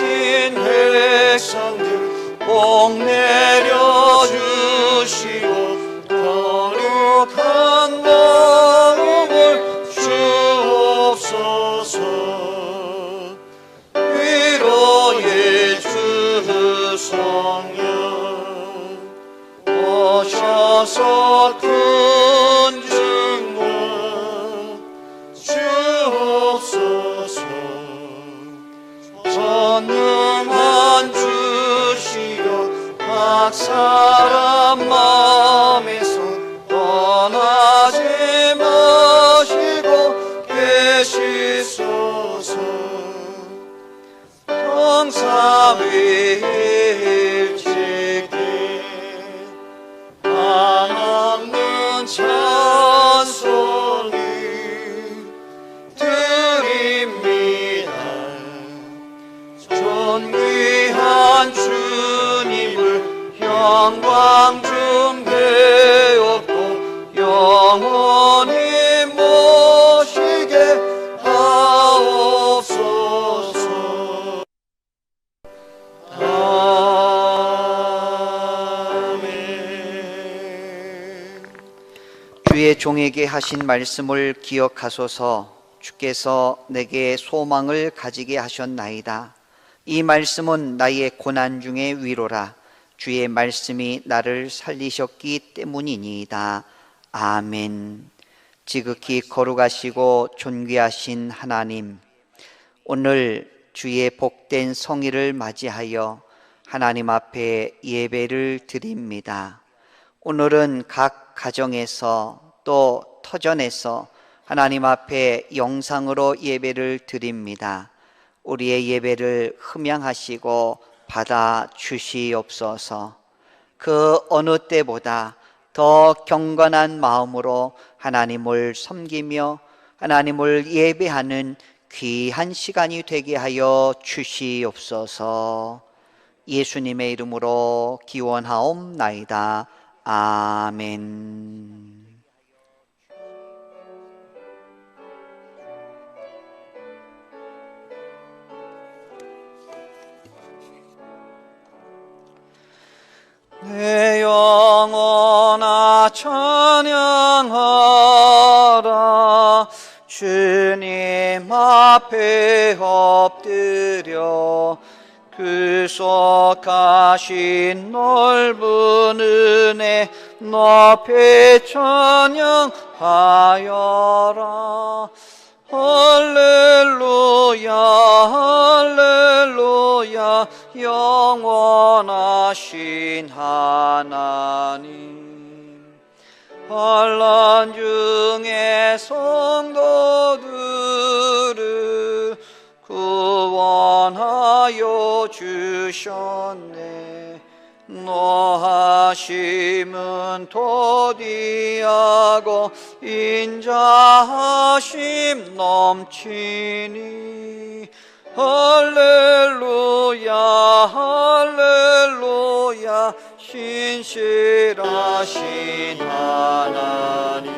하신 백성들 복 내려주시고 거룩한 마음을 주옵소서. 위로의 주 성령 오셔서 큰 증거 주옵소서. 전능한 주시여 각 사람 마음에서 떠나지 마시고 계시소서. 성사일체께 한없는 찬송을 드립니다. 존귀한 주님을 영광 중에 얻고 영원히 모시게 하옵소서. 아멘. 주의 종에게 하신 말씀을 기억하소서. 주께서 내게 소망을 가지게 하셨나이다. 이 말씀은 나의 고난 중의 위로라. 주의 말씀이 나를 살리셨기 때문이니이다. 아멘. 지극히 거룩하시고 존귀하신 하나님, 오늘 주의 복된 성일을 맞이하여 하나님 앞에 예배를 드립니다. 오늘은 각 가정에서 또 터전에서 하나님 앞에 영상으로 예배를 드립니다. 우리의 예배를 흠양하시고 받아 주시옵소서. 그 어느 때보다 더 경건한 마음으로 하나님을 섬기며 하나님을 예배하는 귀한 시간이 되게 하여 주시옵소서. 예수님의 이름으로 기원하옵나이다. 아멘. 내 영혼아 찬양하라. 주님 앞에 엎드려 구속하신 넓은 은혜 높이 찬양하여라. 할렐루야 할렐루야 영원하신 하나님. 환난 중에 성도들을 구원하여 주셨네. 노하심은 도디하고 인자하심 넘치니. 할렐루야 할렐루야 신실하신 하나님.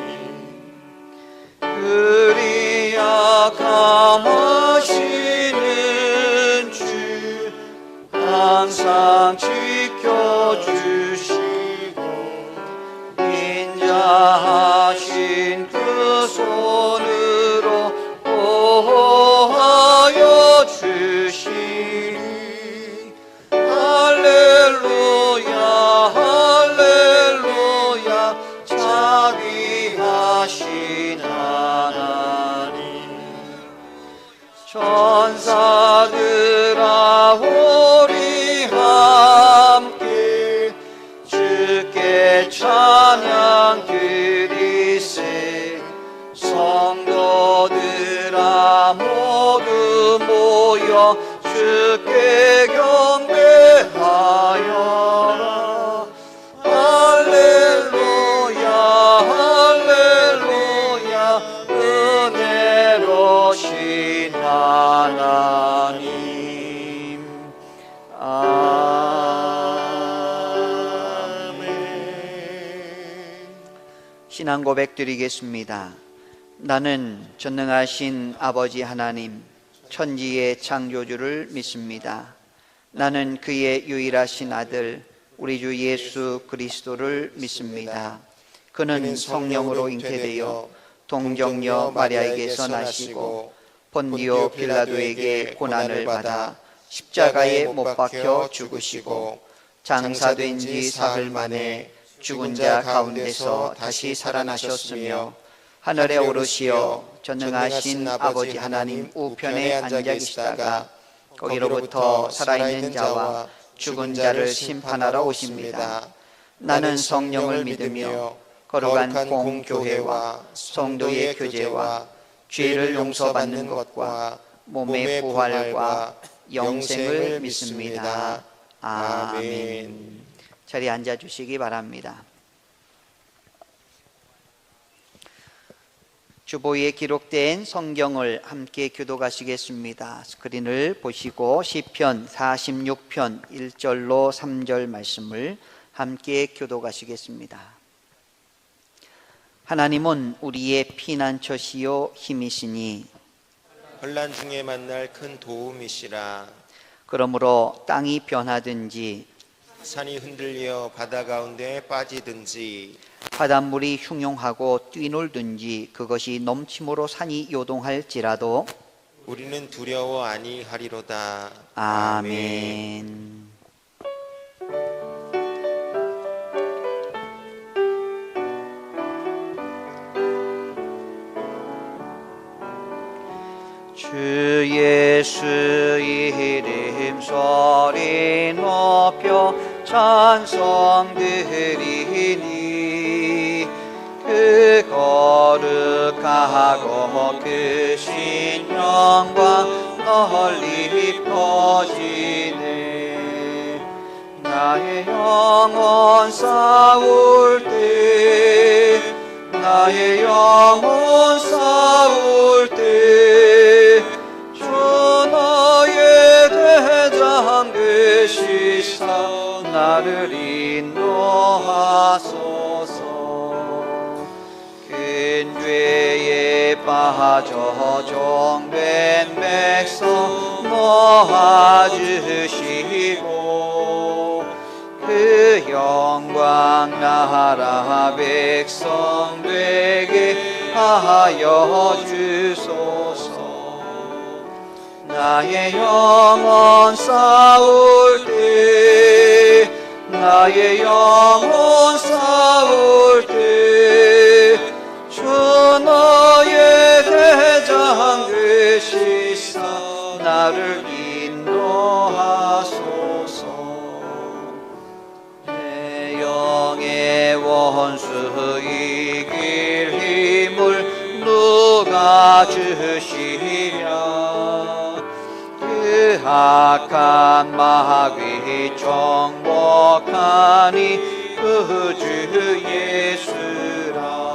그리야 감하시는 주 항상 지켜주시고 인자하신 그 손으로 보호하여 주시니. 할렐루야 할렐루야 자비하신 하나님. 천사들아 우리 함께 주께 찬양 드리세. 성도들아 모두 모여 주께 경배하여라. 할렐루야 할렐루야 은혜로신 하나님. 아멘. 신앙 고백 드리겠습니다. 나는 전능하신 아버지 하나님, 천지의 창조주를 믿습니다. 나는 그의 유일하신 아들 우리 주 예수 그리스도를 믿습니다. 그는 성령으로 잉태되어 동정녀 마리아에게서 나시고 본디오 빌라도에게 고난을 받아 십자가에 못 박혀 죽으시고 장사된 지 사흘 만에 죽은 자 가운데서 다시 살아나셨으며 하늘에 오르시어 전능하신 아버지 하나님 우편에 앉아 계시다가 거기로부터 살아있는 자와 죽은 자를 심판하러 오십니다. 나는 성령을 믿으며 거룩한 공교회와 성도의 교제와 죄를 용서받는 것과 몸의 부활과 영생을 믿습니다. 아멘. 자리에 앉아주시기 바랍니다. 주보에 기록된 성경을 함께 교독하시겠습니다. 스크린을 보시고 시편 46편 1절로 3절 말씀을 함께 교독하시겠습니다. 하나님은 우리의 피난처시요 힘이시니 혼란 중에 만날 큰 도움이시라. 그러므로 땅이 변하든지 산이 흔들려 바다 가운데 빠지든지 바닷물이 흉용하고 뛰놀든지 그것이 넘침으로 산이 요동할지라도 우리는 두려워 아니하리로다. 아멘. 주 예수 이름 소리 높여 찬송 드리니 그 거룩하고 크신 영광 널리 퍼지네. 나의 영혼 싸울 때 나의 영혼 싸울 때 주 너의 대장 되시사 나를 인도하소서. 큰 죄에 빠져 종된 백성 모아주시고 그 영광 나라 백성 되게 하여 주소서. 나의 영혼 싸울 때 나의 영혼 싸울 때 주 너의 대장 되시사 나를 인도하소서. 내 영의 원수 이길 힘을 누가 주시랴. 그 악한 마귀 정복하니 그 주 예수라.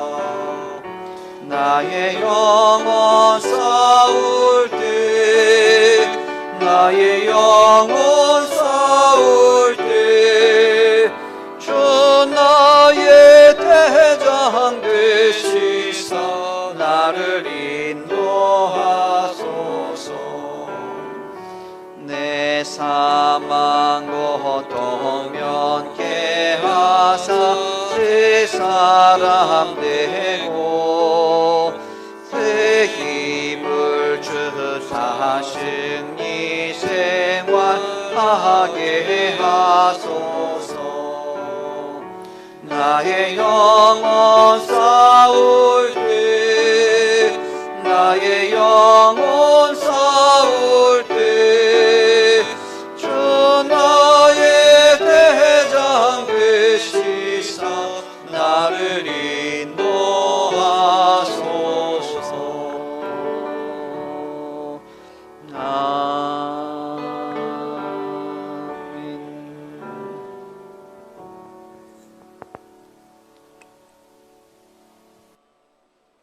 나의 영혼 싸울 때 나의 영혼 싸울 때 주 나의 대장 되시사 나를 인도하소서. 내 사망 고통 면케 하사 새 사람 되고 새 힘을 주사 승리 생활하게 하소서. 나의 영혼 싸울 때 나의 영혼 싸울 때 주 나의 대장 되시사 나를 인도하소서. 아멘.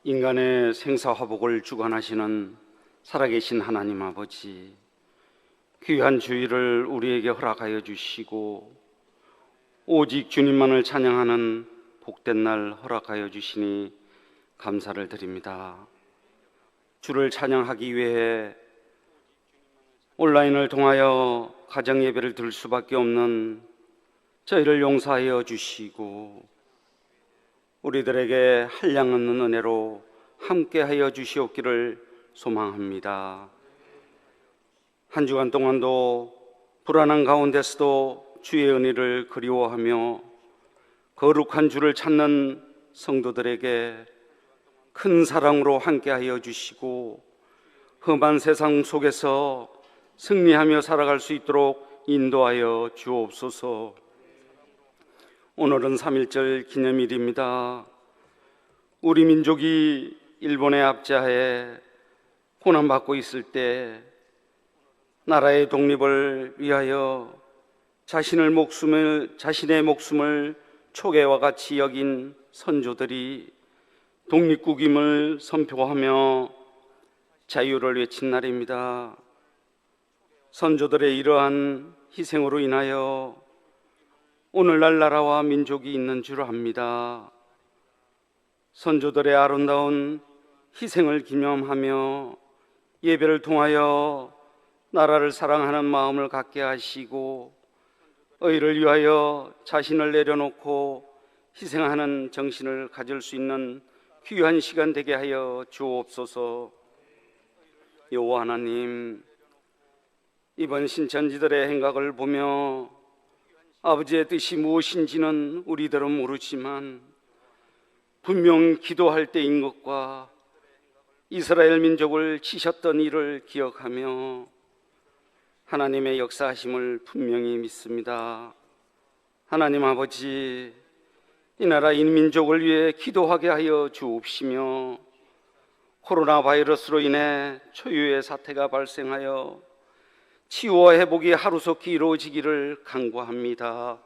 인간의 생사화복을 주관하시는 살아계신 하나님 아버지, 귀한 주일을 우리에게 허락하여 주시고 오직 주님만을 찬양하는 복된 날 허락하여 주시니 감사를 드립니다. 주를 찬양하기 위해 온라인을 통하여 가정 예배를 드릴 수밖에 없는 저희를 용서하여 주시고 우리들에게 한량없는 은혜로 함께하여 주시옵기를 소망합니다. 한 주간 동안도 불안한 가운데서도 주의 은혜를 그리워하며 거룩한 주를 찾는 성도들에게 큰 사랑으로 함께하여 주시고 험한 세상 속에서 승리하며 살아갈 수 있도록 인도하여 주옵소서. 오늘은 3.1절 기념일입니다. 우리 민족이 일본의 압제하에 고난받고 있을 때 나라의 독립을 위하여 자신의 목숨을 초계와 같이 여긴 선조들이 독립국임을 선포하며 자유를 외친 날입니다. 선조들의 이러한 희생으로 인하여 오늘날 나라와 민족이 있는 줄 압니다. 선조들의 아름다운 희생을 기념하며 예배를 통하여 나라를 사랑하는 마음을 갖게 하시고 의를 위하여 자신을 내려놓고 희생하는 정신을 가질 수 있는 귀한 시간 되게 하여 주옵소서. 여호와 하나님, 이번 신천지들의 행각을 보며 아버지의 뜻이 무엇인지는 우리들은 모르지만 분명 기도할 때인 것과 이스라엘 민족을 치셨던 일을 기억하며 하나님의 역사하심을 분명히 믿습니다. 하나님 아버지, 이 나라 인민족을 위해 기도하게 하여 주옵시며 코로나 바이러스로 인해 초유의 사태가 발생하여 치유와 회복이 하루속히 이루어지기를 간구합니다.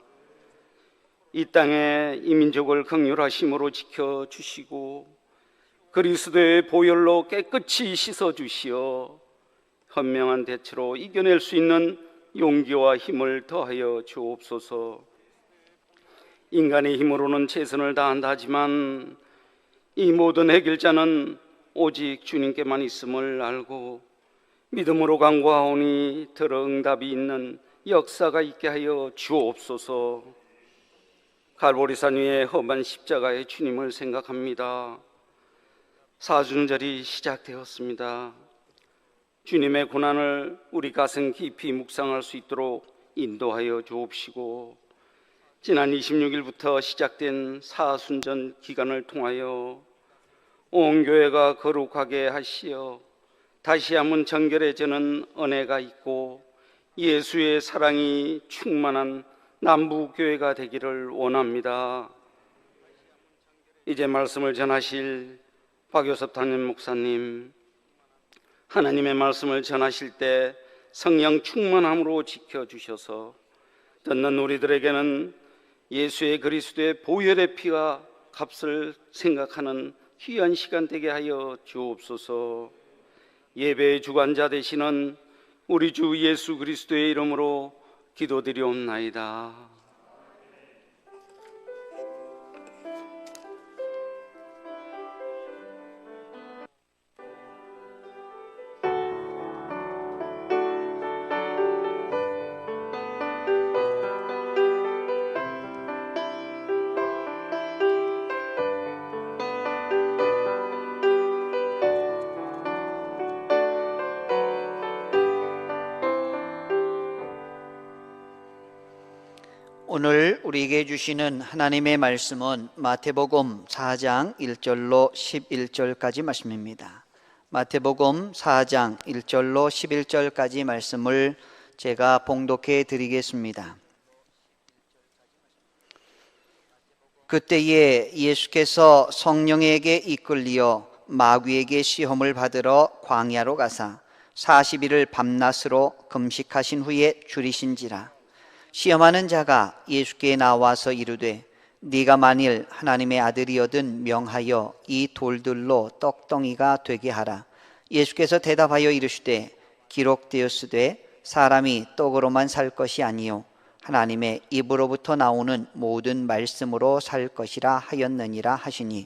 이 땅에 이 민족을 긍휼하심으로 지켜주시고 그리스도의 보혈로 깨끗이 씻어주시어 현명한 대처로 이겨낼 수 있는 용기와 힘을 더하여 주옵소서. 인간의 힘으로는 최선을 다한다 하지만 이 모든 해결자는 오직 주님께만 있음을 알고 믿음으로 간구하오니 들어 응답이 있는 역사가 있게 하여 주옵소서. 갈보리산 위에 험한 십자가의 주님을 생각합니다. 사순절이 시작되었습니다. 주님의 고난을 우리 가슴 깊이 묵상할 수 있도록 인도하여 주옵시고 지난 26일부터 시작된 사순전 기간을 통하여 온 교회가 거룩하게 하시어 다시 한번 정결해지는 은혜가 있고 예수의 사랑이 충만한 남부교회가 되기를 원합니다. 이제 말씀을 전하실 박요섭 담임 목사님, 하나님의 말씀을 전하실 때 성령 충만함으로 지켜주셔서 듣는 우리들에게는 예수의 그리스도의 보혈의 피가 값을 생각하는 귀한 시간 되게 하여 주옵소서. 예배의 주관자 되시는 우리 주 예수 그리스도의 이름으로 기도드리옵나이다. 오늘 우리에게 주시는 하나님의 말씀은 마태복음 4장 1절로 11절까지 말씀입니다. 마태복음 4장 1절로 11절까지 말씀을 제가 봉독해 드리겠습니다. 그때에 예수께서 성령에게 이끌리어 마귀에게 시험을 받으러 광야로 가사 40일을 밤낮으로 금식하신 후에 줄이신지라. 시험하는 자가 예수께 나와서 이르되 네가 만일 하나님의 아들이거든 명하여 이 돌들로 떡덩이가 되게 하라. 예수께서 대답하여 이르시되 기록되었으되 사람이 떡으로만 살 것이 아니요 하나님의 입으로부터 나오는 모든 말씀으로 살 것이라 하였느니라 하시니,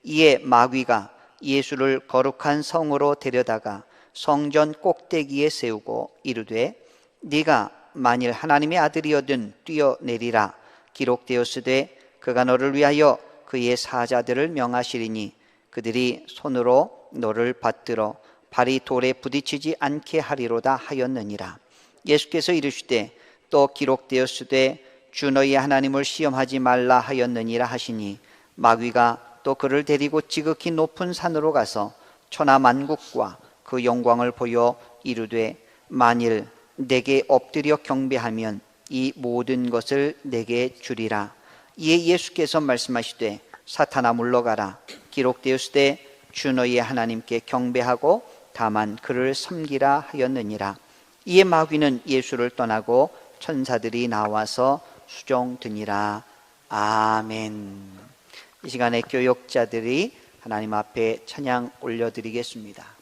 이에 마귀가 예수를 거룩한 성으로 데려다가 성전 꼭대기에 세우고 이르되 네가 만일 하나님의 아들이거든 뛰어내리라. 기록되었으되 그가 너를 위하여 그의 사자들을 명하시리니 그들이 손으로 너를 받들어 발이 돌에 부딪히지 않게 하리로다 하였느니라. 예수께서 이르시되 또 기록되었으되 주 너희 하나님을 시험하지 말라 하였느니라 하시니 마귀가 또 그를 데리고 지극히 높은 산으로 가서 천하만국과 그 영광을 보여 이르되 만일 내게 엎드려 경배하면 이 모든 것을 내게 주리라. 이에 예수께서 말씀하시되 사탄아 물러가라. 기록되었으되 주 너희 하나님께 경배하고 다만 그를 섬기라 하였느니라. 이에 마귀는 예수를 떠나고 천사들이 나와서 수종드니라. 아멘. 이 시간에 교역자들이 하나님 앞에 찬양 올려드리겠습니다.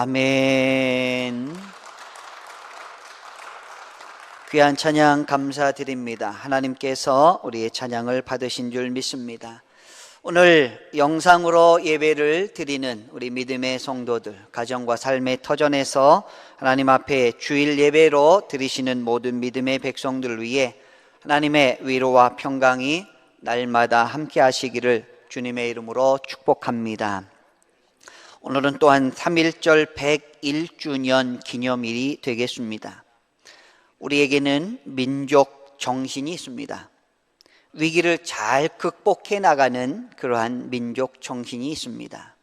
아멘. 귀한 찬양 감사드립니다. 하나님께서 우리의 찬양을 받으신 줄 믿습니다. 오늘 영상으로 예배를 드리는 우리 믿음의 성도들, 가정과 삶의 터전에서 하나님 앞에 주일 예배로 드리시는 모든 믿음의 백성들 위해 하나님의 위로와 평강이 날마다 함께 하시기를 주님의 이름으로 축복합니다. 오늘은 또한 3.1절 101주년 기념일이 되겠습니다. 우리에게는 민족 정신이 있습니다. 위기를 잘 극복해 나가는 그러한 민족 정신이 있습니다.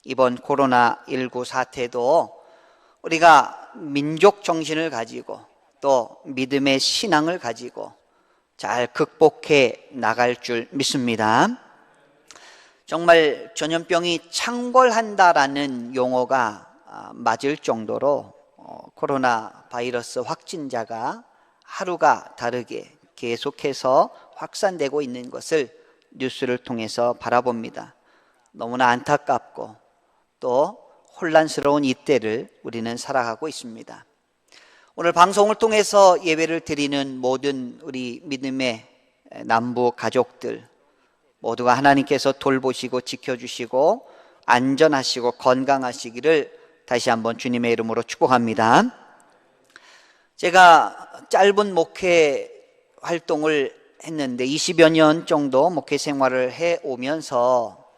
이번 코로나19 사태도 우리가 민족 정신을 가지고 또 믿음의 신앙을 가지고 잘 극복해 나갈 줄 믿습니다. 정말 전염병이 창궐한다라는 용어가 맞을 정도로 코로나 바이러스 확진자가 하루가 다르게 계속해서 확산되고 있는 것을 뉴스를 통해서 바라봅니다. 너무나 안타깝고 또 혼란스러운 이때를 우리는 살아가고 있습니다. 오늘 방송을 통해서 예배를 드리는 모든 우리 믿음의 남부 가족들 모두가 하나님께서 돌보시고 지켜주시고 안전하시고 건강하시기를 다시 한번 주님의 이름으로 축복합니다. 제가 짧은 목회 활동을 했는데 20여 년 정도 목회 생활을 해오면서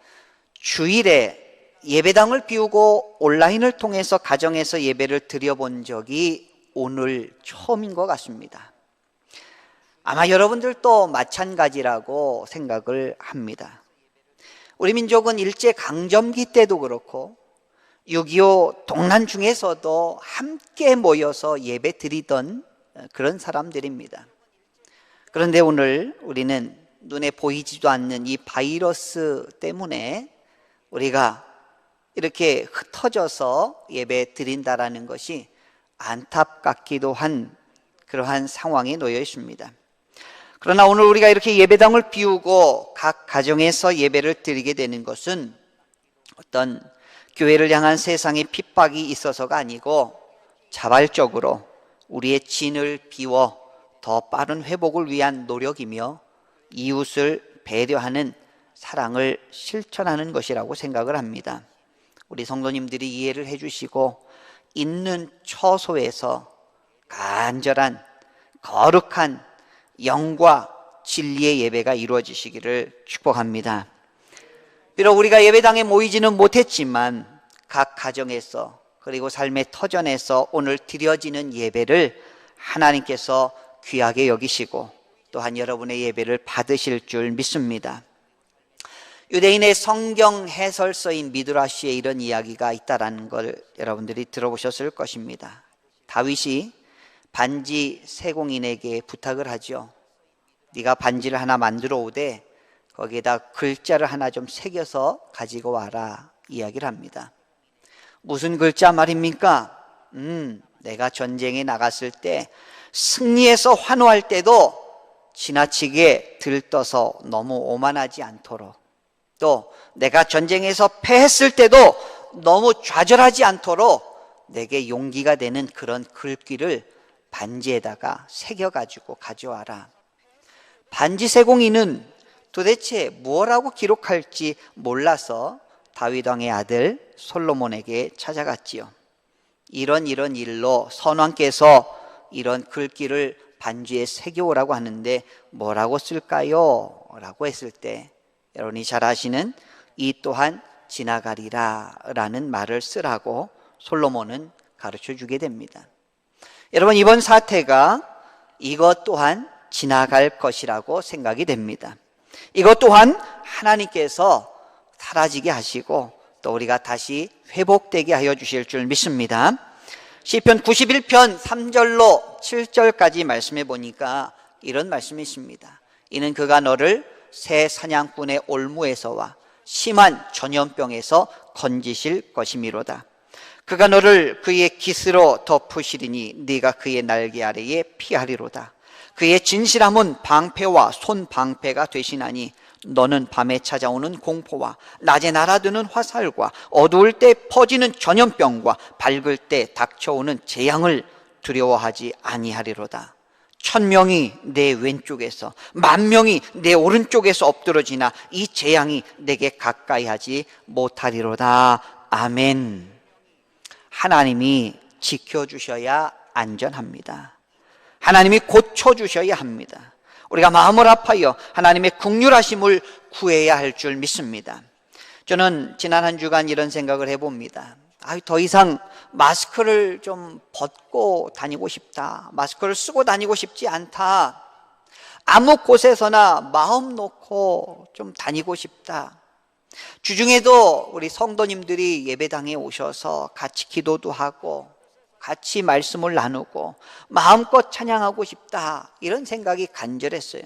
주일에 예배당을 비우고 온라인을 통해서 가정에서 예배를 드려본 적이 오늘 처음인 것 같습니다. 아마 여러분들도 마찬가지라고 생각을 합니다. 우리 민족은 일제강점기 때도 그렇고 6.25 동란 중에서도 함께 모여서 예배 드리던 그런 사람들입니다. 그런데 오늘 우리는 눈에 보이지도 않는 이 바이러스 때문에 우리가 이렇게 흩어져서 예배 드린다라는 것이 안타깝기도 한 그러한 상황에 놓여 있습니다. 그러나 오늘 우리가 이렇게 예배당을 비우고 각 가정에서 예배를 드리게 되는 것은 어떤 교회를 향한 세상의 핍박이 있어서가 아니고 자발적으로 우리의 진을 비워 더 빠른 회복을 위한 노력이며 이웃을 배려하는 사랑을 실천하는 것이라고 생각을 합니다. 우리 성도님들이 이해를 해주시고 있는 처소에서 간절한 거룩한 영과 진리의 예배가 이루어지시기를 축복합니다. 비록 우리가 예배당에 모이지는 못했지만 각 가정에서 그리고 삶의 터전에서 오늘 드려지는 예배를 하나님께서 귀하게 여기시고 또한 여러분의 예배를 받으실 줄 믿습니다. 유대인의 성경 해설서인 미드라시에 이런 이야기가 있다는 걸 여러분들이 들어보셨을 것입니다. 다윗이 반지 세공인에게 부탁을 하죠. 네가 반지를 하나 만들어 오되 거기에다 글자를 하나 좀 새겨서 가지고 와라 이야기를 합니다. 무슨 글자 말입니까? 내가 전쟁에 나갔을 때 승리해서 환호할 때도 지나치게 들떠서 너무 오만하지 않도록, 또 내가 전쟁에서 패했을 때도 너무 좌절하지 않도록 내게 용기가 되는 그런 글귀를 반지에다가 새겨가지고 가져와라. 반지 세공인은 도대체 무엇라고 기록할지 몰라서 다윗 왕의 아들 솔로몬에게 찾아갔지요. 이런 일로 선왕께서 이런 글귀를 반지에 새겨오라고 하는데 뭐라고 쓸까요? 라고 했을 때 여러분이 잘 아시는 이 또한 지나가리라 라는 말을 쓰라고 솔로몬은 가르쳐 주게 됩니다. 여러분, 이번 사태가 이것 또한 지나갈 것이라고 생각이 됩니다. 이것 또한 하나님께서 사라지게 하시고 또 우리가 다시 회복되게 하여 주실 줄 믿습니다. 시편 91편 3절로 7절까지 말씀해 보니까 이런 말씀이 있습니다. 이는 그가 너를 새 사냥꾼의 올무에서와 심한 전염병에서 건지실 것이미로다. 그가 너를 그의 깃으로 덮으시리니 네가 그의 날개 아래에 피하리로다. 그의 진실함은 방패와 손방패가 되시나니 너는 밤에 찾아오는 공포와 낮에 날아드는 화살과 어두울 때 퍼지는 전염병과 밝을 때 닥쳐오는 재앙을 두려워하지 아니하리로다. 1000명이 내 왼쪽에서 10,000명이 내 오른쪽에서 엎드러지나 이 재앙이 내게 가까이 하지 못하리로다. 아멘. 하나님이 지켜주셔야 안전합니다. 하나님이 고쳐주셔야 합니다. 우리가 마음을 아파요 하나님의 긍휼하심을 구해야 할 줄 믿습니다. 저는 지난 한 주간 이런 생각을 해봅니다. 더 이상 마스크를 좀 벗고 다니고 싶다. 마스크를 쓰고 다니고 싶지 않다. 아무 곳에서나 마음 놓고 좀 다니고 싶다. 주중에도 우리 성도님들이 예배당에 오셔서 같이 기도도 하고 같이 말씀을 나누고 마음껏 찬양하고 싶다. 이런 생각이 간절했어요.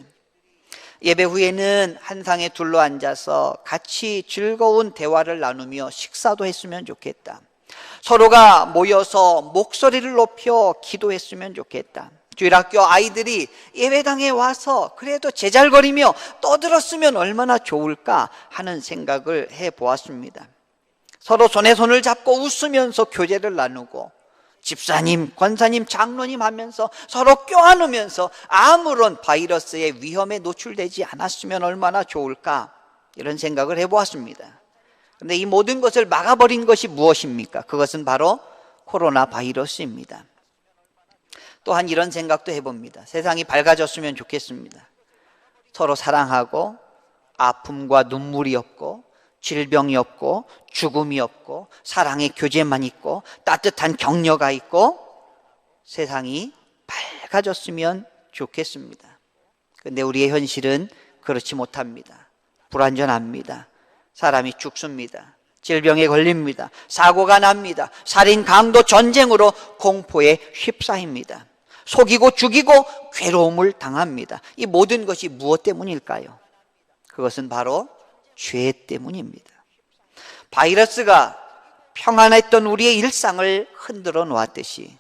예배 후에는 한 상에 둘러앉아서 같이 즐거운 대화를 나누며 식사도 했으면 좋겠다. 서로가 모여서 목소리를 높여 기도했으면 좋겠다. 주일학교 아이들이 예배당에 와서 그래도 제잘거리며 떠들었으면 얼마나 좋을까 하는 생각을 해보았습니다. 서로 손에 손을 잡고 웃으면서 교제를 나누고 집사님, 권사님, 장로님 하면서 서로 껴안으면서 아무런 바이러스의 위험에 노출되지 않았으면 얼마나 좋을까 이런 생각을 해보았습니다. 그런데 이 모든 것을 막아버린 것이 무엇입니까? 그것은 바로 코로나 바이러스입니다. 또한 이런 생각도 해봅니다. 세상이 밝아졌으면 좋겠습니다. 서로 사랑하고 아픔과 눈물이 없고 질병이 없고 죽음이 없고 사랑의 교제만 있고 따뜻한 격려가 있고 세상이 밝아졌으면 좋겠습니다. 그런데 우리의 현실은 그렇지 못합니다. 불완전합니다. 사람이 죽습니다. 질병에 걸립니다. 사고가 납니다. 살인, 강도, 전쟁으로 공포에 휩싸입니다. 속이고 죽이고 괴로움을 당합니다. 이 모든 것이 무엇 때문일까요? 그것은 바로 죄 때문입니다. 바이러스가 평안했던 우리의 일상을 흔들어 놓았듯이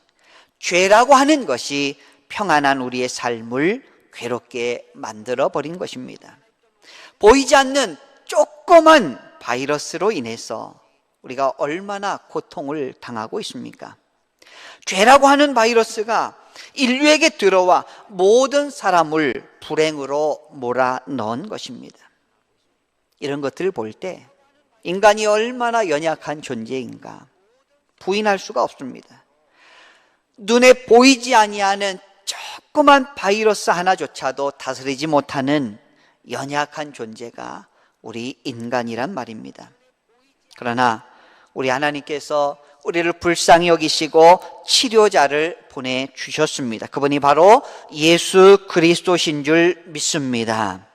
죄라고 하는 것이 평안한 우리의 삶을 괴롭게 만들어 버린 것입니다. 보이지 않는 조그만 바이러스로 인해서 우리가 얼마나 고통을 당하고 있습니까? 죄라고 하는 바이러스가 인류에게 들어와 모든 사람을 불행으로 몰아넣은 것입니다. 이런 것들을 볼 때 인간이 얼마나 연약한 존재인가 부인할 수가 없습니다. 눈에 보이지 아니하는 조그만 바이러스 하나조차도 다스리지 못하는 연약한 존재가 우리 인간이란 말입니다. 그러나 우리 하나님께서 우리를 불쌍히 여기시고 치료자를 보내주셨습니다. 그분이 바로 예수 그리스도신 줄 믿습니다.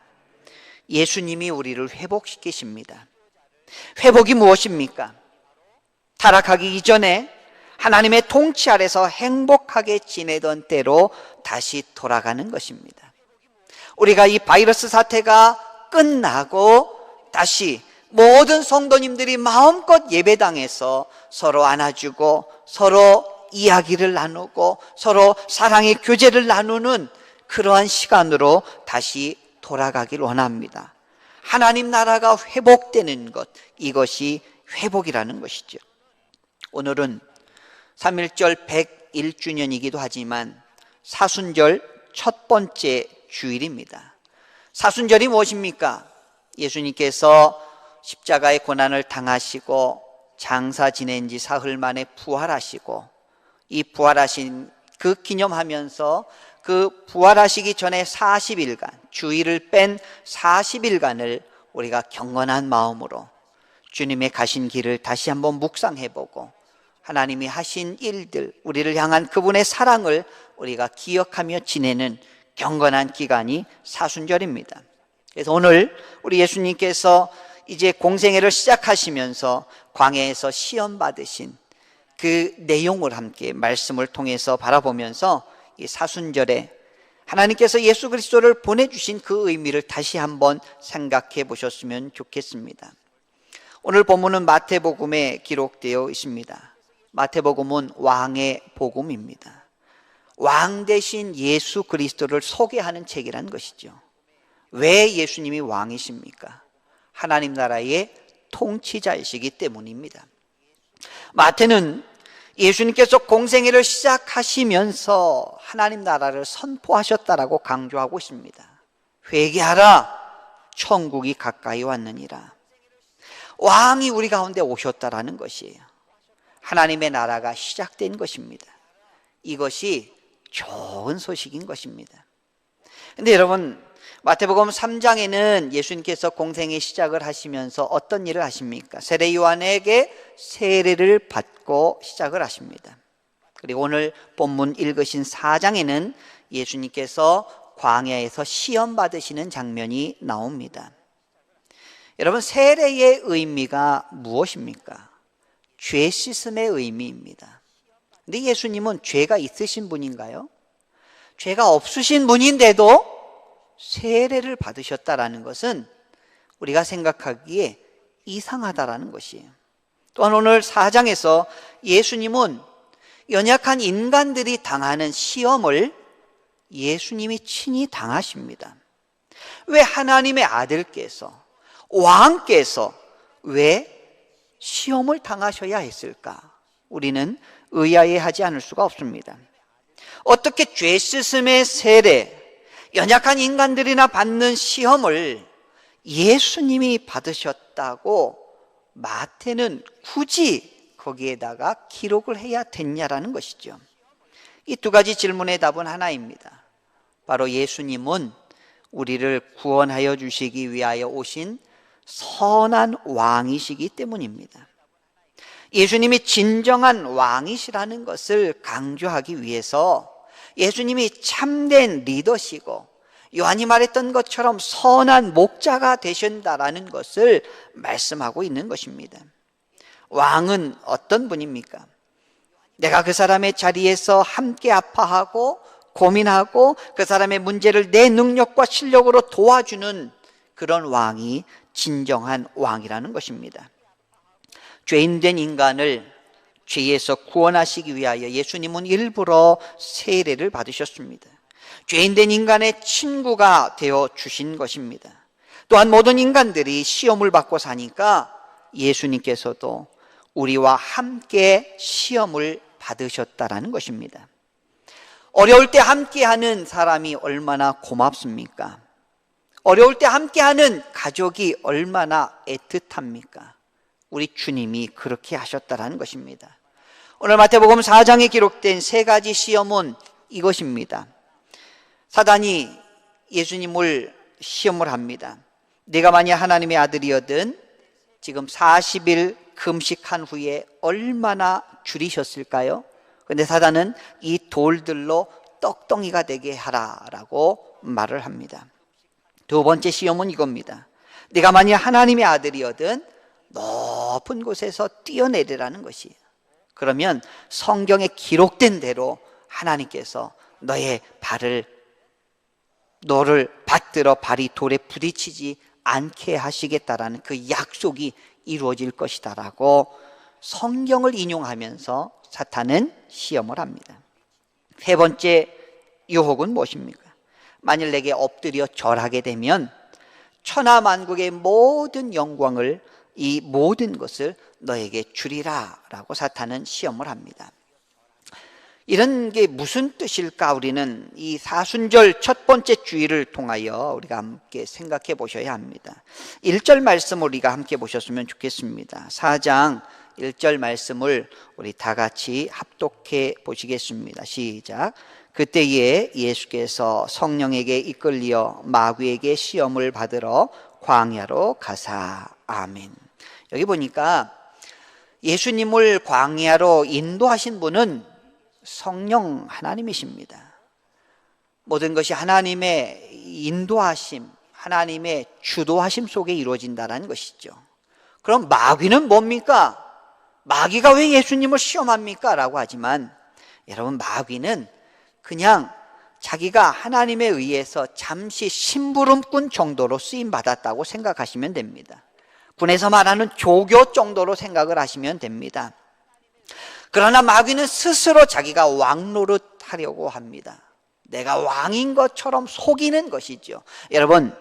예수님이 우리를 회복시키십니다. 회복이 무엇입니까? 타락하기 이전에 하나님의 통치 아래서 행복하게 지내던 때로 다시 돌아가는 것입니다. 우리가 이 바이러스 사태가 끝나고 다시 모든 성도님들이 마음껏 예배당에서 서로 안아주고 서로 이야기를 나누고 서로 사랑의 교제를 나누는 그러한 시간으로 다시 돌아가길 원합니다. 하나님 나라가 회복되는 것, 이것이 회복이라는 것이죠. 오늘은 3.1절 101주년이기도 하지만 사순절 첫 번째 주일입니다. 사순절이 무엇입니까? 예수님께서 십자가의 고난을 당하시고 장사 지낸 지 사흘 만에 부활하시고 이 부활하신 그 기념하면서 그 부활하시기 전에 40일간 주일을 뺀 40일간을 우리가 경건한 마음으로 주님의 가신 길을 다시 한번 묵상해보고 하나님이 하신 일들, 우리를 향한 그분의 사랑을 우리가 기억하며 지내는 경건한 기간이 사순절입니다. 그래서 오늘 우리 예수님께서 이제 공생애를 시작하시면서 광야에서 시험 받으신 그 내용을 함께 말씀을 통해서 바라보면서 이 사순절에 하나님께서 예수 그리스도를 보내주신 그 의미를 다시 한번 생각해 보셨으면 좋겠습니다. 오늘 본문은 마태복음에 기록되어 있습니다. 마태복음은 왕의 복음입니다. 왕 대신 예수 그리스도를 소개하는 책이라는 것이죠. 왜 예수님이 왕이십니까? 하나님 나라의 통치자이시기 때문입니다. 마태는 예수님께서 공생애를 시작하시면서 하나님 나라를 선포하셨다라고 강조하고 있습니다. 회개하라, 천국이 가까이 왔느니라. 왕이 우리 가운데 오셨다라는 것이에요. 하나님의 나라가 시작된 것입니다. 이것이 좋은 소식인 것입니다. 근데 여러분, 마태복음 3장에는 예수님께서 공생의 시작을 하시면서 어떤 일을 하십니까? 세례 요한에게 세례를 받고 시작을 하십니다. 그리고 오늘 본문 읽으신 4장에는 예수님께서 광야에서 시험 받으시는 장면이 나옵니다. 여러분, 세례의 의미가 무엇입니까? 죄 씻음의 의미입니다. 근데 예수님은 죄가 있으신 분인가요? 죄가 없으신 분인데도 세례를 받으셨다라는 것은 우리가 생각하기에 이상하다라는 것이에요. 또한 오늘 4장에서 예수님은 연약한 인간들이 당하는 시험을 예수님이 친히 당하십니다. 왜 하나님의 아들께서, 왕께서 왜 시험을 당하셔야 했을까? 우리는 의아해하지 않을 수가 없습니다. 어떻게 죄 씻음의 세례, 연약한 인간들이나 받는 시험을 예수님이 받으셨다고 마태는 굳이 거기에다가 기록을 해야 됐냐라는 것이죠. 이 두 가지 질문의 답은 하나입니다. 바로 예수님은 우리를 구원하여 주시기 위하여 오신 선한 왕이시기 때문입니다. 예수님이 진정한 왕이시라는 것을 강조하기 위해서 예수님이 참된 리더시고 요한이 말했던 것처럼 선한 목자가 되신다라는 것을 말씀하고 있는 것입니다. 왕은 어떤 분입니까? 내가 그 사람의 자리에서 함께 아파하고 고민하고 그 사람의 문제를 내 능력과 실력으로 도와주는 그런 왕이 진정한 왕이라는 것입니다. 죄인된 인간을 죄에서 구원하시기 위하여 예수님은 일부러 세례를 받으셨습니다. 죄인된 인간의 친구가 되어 주신 것입니다. 또한 모든 인간들이 시험을 받고 사니까 예수님께서도 우리와 함께 시험을 받으셨다라는 것입니다. 어려울 때 함께하는 사람이 얼마나 고맙습니까? 어려울 때 함께하는 가족이 얼마나 애틋합니까? 우리 주님이 그렇게 하셨다라는 것입니다. 오늘 마태복음 4장에 기록된 세 가지 시험은 이것입니다. 사단이 예수님을 시험을 합니다. 네가 만약 하나님의 아들이거든 지금 40일 금식한 후에 얼마나 줄이셨을까요? 근데 사단은 이 돌들로 떡덩이가 되게 하라라고 말을 합니다. 두 번째 시험은 이겁니다. 네가 만약 하나님의 아들이거든 높은 곳에서 뛰어내리라는 것이에요. 그러면 성경에 기록된 대로 하나님께서 너를 받들어 발이 돌에 부딪히지 않게 하시겠다라는 그 약속이 이루어질 것이다라고 성경을 인용하면서 사탄은 시험을 합니다. 세 번째 유혹은 무엇입니까? 만일 내게 엎드려 절하게 되면 천하만국의 모든 영광을, 이 모든 것을 너에게 주리라 라고 사탄은 시험을 합니다. 이런 게 무슨 뜻일까? 우리는 이 사순절 첫 번째 주일을 통하여 우리가 함께 생각해 보셔야 합니다. 1절 말씀을 우리가 함께 보셨으면 좋겠습니다. 4장 1절 말씀을 우리 다 같이 합독해 보시겠습니다. 시작. 그때에 예수께서 성령에게 이끌려 마귀에게 시험을 받으러 광야로 가사. 아멘. 여기 보니까 예수님을 광야로 인도하신 분은 성령 하나님이십니다. 모든 것이 하나님의 인도하심, 하나님의 주도하심 속에 이루어진다는 것이죠. 그럼 마귀는 뭡니까? 마귀가 왜 예수님을 시험합니까? 라고 하지만 여러분, 마귀는 그냥 자기가 하나님에 의해서 잠시 심부름꾼 정도로 쓰임받았다고 생각하시면 됩니다. 군에서 말하는 조교 정도로 생각을 하시면 됩니다. 그러나 마귀는 스스로 자기가 왕 노릇하려고 합니다. 내가 왕인 것처럼 속이는 것이죠. 여러분,